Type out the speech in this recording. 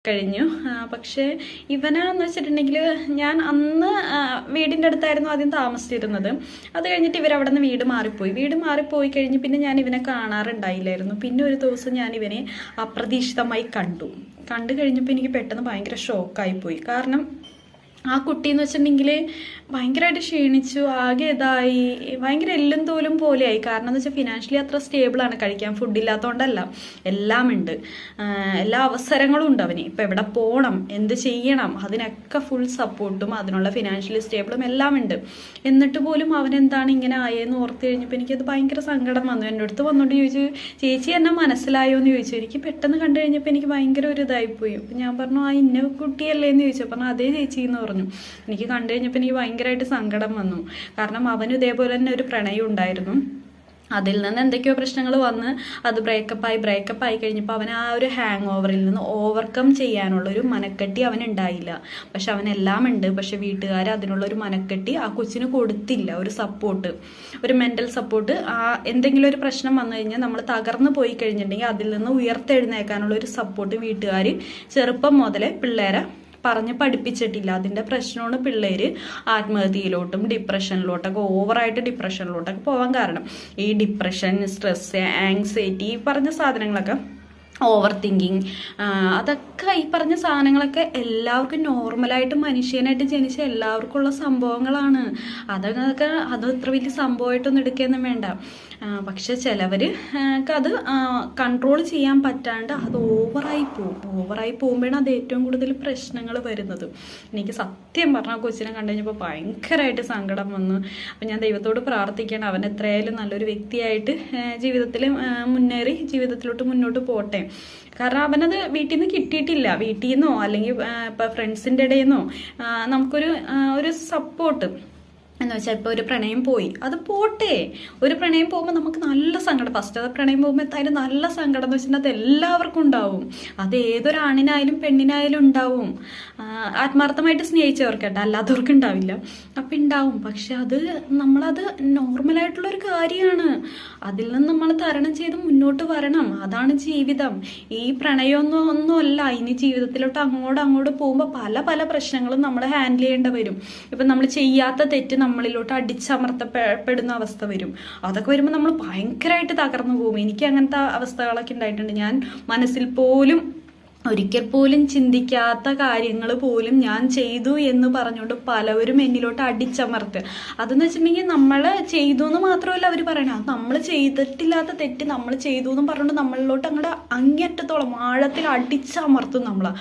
കഴിഞ്ഞു. പക്ഷേ ഇവനാന്ന് വെച്ചിട്ടുണ്ടെങ്കിൽ ഞാൻ അന്ന് വീടിൻ്റെ അടുത്തായിരുന്നു ആദ്യം താമസിച്ചിരുന്നത്. അത് കഴിഞ്ഞിട്ട് ഇവരവിടെ നിന്ന് വീട് മാറിപ്പോയി കഴിഞ്ഞ് പിന്നെ ഞാൻ ഇവനെ കാണാറുണ്ടായില്ലായിരുന്നു. പിന്നെ ഒരു ദിവസം ഞാൻ ഇവനെ അപ്രതീക്ഷിതമായി കണ്ടു കഴിഞ്ഞപ്പോൾ എനിക്ക് പെട്ടെന്ന് ഭയങ്കര ഷോക്കായിപ്പോയി. കാരണം ആ കുട്ടി എന്ന് വെച്ചിട്ടുണ്ടെങ്കിൽ ഭയങ്കരമായിട്ട് ക്ഷീണിച്ചു, ആകെ ഇതായി, ഭയങ്കര എല്ലും തോലും പോലെയായി. കാരണം എന്ന് വെച്ചാൽ ഫിനാൻഷ്യലി അത്ര സ്റ്റേബിളാണ്, കഴിക്കാൻ ഫുഡില്ലാത്തതുകൊണ്ടല്ല, എല്ലാം ഉണ്ട്, എല്ലാ അവസരങ്ങളും ഉണ്ട് അവന്. ഇപ്പം എവിടെ പോകണം, എന്ത് ചെയ്യണം, അതിനൊക്കെ ഫുൾ സപ്പോർട്ടും അതിനുള്ള ഫിനാൻഷ്യലി സ്റ്റേബിളും എല്ലാം ഉണ്ട്. എന്നിട്ട് പോലും അവനെന്താണ് ഇങ്ങനെ ആയെന്ന് ഓർത്ത് കഴിഞ്ഞപ്പോൾ എനിക്കത് ഭയങ്കര സങ്കടം വന്നു. എൻ്റെ അടുത്ത് വന്നുകൊണ്ട് ചോദിച്ചു, ചേച്ചി എന്നെ മനസ്സിലായോ എന്ന് ചോദിച്ചു. എനിക്ക് പെട്ടെന്ന് കണ്ടു കഴിഞ്ഞപ്പോൾ എനിക്ക് ഭയങ്കര ഒരു ഇതായിപ്പോയി. അപ്പം ഞാൻ പറഞ്ഞു, ആ ഇന്ന കുട്ടിയല്ലേ എന്ന് ചോദിച്ചു. പറഞ്ഞു അതേ ചേച്ചി എന്ന് പറഞ്ഞു. എനിക്ക് കണ്ടു കഴിഞ്ഞപ്പോൾ എനിക്ക് ഭയങ്കരമായിട്ട് സങ്കടം വന്നു. കാരണം അവനും ഇതേപോലെ തന്നെ ഒരു പ്രണയം ഉണ്ടായിരുന്നു. അതിൽ നിന്ന് എന്തൊക്കെയോ പ്രശ്നങ്ങൾ വന്ന് അത് ബ്രേക്കപ്പായി കഴിഞ്ഞപ്പോൾ അവൻ ആ ഒരു ഹാങ് ഓവറിൽ നിന്ന് ഓവർകം ചെയ്യാനുള്ളൊരു മനക്കെട്ടി അവനുണ്ടായില്ല. പക്ഷെ അവനെല്ലാം ഉണ്ട്. പക്ഷെ വീട്ടുകാർ അതിനുള്ളൊരു മനക്കെട്ടി ആ കൊച്ചിന് കൊടുത്തില്ല, ഒരു സപ്പോർട്ട്, ഒരു മെൻ്റൽ സപ്പോർട്ട്. എന്തെങ്കിലും ഒരു പ്രശ്നം വന്നു കഴിഞ്ഞാൽ നമ്മൾ തകർന്നു പോയി കഴിഞ്ഞിട്ടുണ്ടെങ്കിൽ അതിൽ നിന്ന് ഉയർത്തെഴുന്നേക്കാനുള്ള ഒരു സപ്പോർട്ട് വീട്ടുകാർ ചെറുപ്പം മുതലേ പിള്ളേരെ പറഞ്ഞ് പഠിപ്പിച്ചിട്ടില്ല. അതിൻ്റെ പ്രശ്നമാണ് പിള്ളേർ ആത്മഹത്യയിലോട്ടും ഡിപ്രഷനിലോട്ടൊക്കെ, ഓവറായിട്ട് ഡിപ്രഷനിലോട്ടൊക്കെ പോകാൻ കാരണം. ഈ ഡിപ്രഷൻ, സ്ട്രെസ്, ആങ്സൈറ്റി, ഈ പറഞ്ഞ സാധനങ്ങളൊക്കെ, ഓവർ തിങ്കിങ്, അതൊക്കെ ഈ പറഞ്ഞ സാധനങ്ങളൊക്കെ എല്ലാവർക്കും നോർമലായിട്ട് മനുഷ്യനായിട്ട് ജനിച്ച എല്ലാവർക്കും ഉള്ള സംഭവങ്ങളാണ്. അത് അത്ര വലിയ സംഭവമായിട്ടൊന്നും എടുക്കുകയൊന്നും വേണ്ട. പക്ഷെ ചിലവർ അത് കൺട്രോൾ ചെയ്യാൻ പറ്റാണ്ട് അത് ഓവറായി പോകുമ്പോഴാണ് അത് ഏറ്റവും കൂടുതൽ പ്രശ്നങ്ങൾ വരുന്നത്. എനിക്ക് സത്യം പറഞ്ഞാൽ കൊച്ചിനെ കണ്ടു കഴിഞ്ഞപ്പോൾ ഭയങ്കരമായിട്ട് സങ്കടം വന്നു. അപ്പം ഞാൻ ദൈവത്തോട് പ്രാർത്ഥിക്കണം, അവൻ എത്രയായാലും നല്ലൊരു വ്യക്തിയായിട്ട് ജീവിതത്തിൽ ജീവിതത്തിലോട്ട് മുന്നോട്ട് പോട്ടെ. കാരണം അവനത് വീട്ടിൽ നിന്ന് കിട്ടിയിട്ടില്ല. വീട്ടിൽ നിന്നോ അല്ലെങ്കിൽ ഇപ്പം ഫ്രണ്ട്സിൻ്റെ ഇടയിൽ നിന്നോ നമുക്കൊരു സപ്പോർട്ട് എന്ന് വെച്ചാൽ ഇപ്പോൾ ഒരു പ്രണയം പോയി, അത് പോട്ടെ. ഒരു പ്രണയം പോകുമ്പോൾ നമുക്ക് നല്ല സങ്കടം, ഫസ്റ്റ് അത് പ്രണയം പോകുമ്പോൾ എന്തായാലും നല്ല സങ്കടം എന്ന് വെച്ചിട്ടുണ്ടെങ്കിൽ അത് എല്ലാവർക്കും ഉണ്ടാവും. അത് ഏതൊരാണിനായാലും പെണ്ണിനായാലും ഉണ്ടാവും. ആത്മാർത്ഥമായിട്ട് സ്നേഹിച്ചവർക്കട്ടെ, അല്ലാത്തവർക്ക് ഉണ്ടാവില്ല. അപ്പം ഉണ്ടാവും. പക്ഷെ നമ്മളത് നോർമലായിട്ടുള്ളൊരു കാര്യമാണ്. അതിൽ നിന്ന് നമ്മൾ തരണം ചെയ്ത് മുന്നോട്ട് വരണം. അതാണ് ജീവിതം. ഈ പ്രണയമൊന്നുമല്ല. ഇനി ജീവിതത്തിലോട്ട് അങ്ങോട്ട് പോകുമ്പോൾ പല പ്രശ്നങ്ങളും നമ്മൾ ഹാൻഡിൽ ചെയ്യേണ്ടി വരും. ഇപ്പം നമ്മൾ ചെയ്യാത്ത തെറ്റ് നമ്മളിലോട്ട് അടിച്ചമർത്തപ്പെടുന്ന അവസ്ഥ വരും. അതൊക്കെ വരുമ്പോൾ നമ്മൾ ഭയങ്കരമായിട്ട് തകർന്നു പോകും. എനിക്ക് അങ്ങനത്തെ അവസ്ഥകളൊക്കെ ഉണ്ടായിട്ടുണ്ട്. ഞാൻ മനസ്സിൽ പോലും ഒരിക്കൽ പോലും ചിന്തിക്കാത്ത കാര്യങ്ങൾ പോലും ഞാൻ ചെയ്തു എന്ന് പറഞ്ഞുകൊണ്ട് പലവരും എന്നിലോട്ട് അടിച്ചമർത്തുക. അതെന്ന് വെച്ചിട്ടുണ്ടെങ്കിൽ നമ്മൾ ചെയ്തു എന്ന് മാത്രമല്ല അവർ പറയണത്, അത് നമ്മൾ ചെയ്തിട്ടില്ലാത്ത തെറ്റ് നമ്മൾ ചെയ്തു എന്ന് പറഞ്ഞുകൊണ്ട് നമ്മളിലോട്ട് അങ്ങോട്ട് അങ്ങേറ്റത്തോളം ആഴത്തിൽ അടിച്ചമർത്തും നമ്മളാ.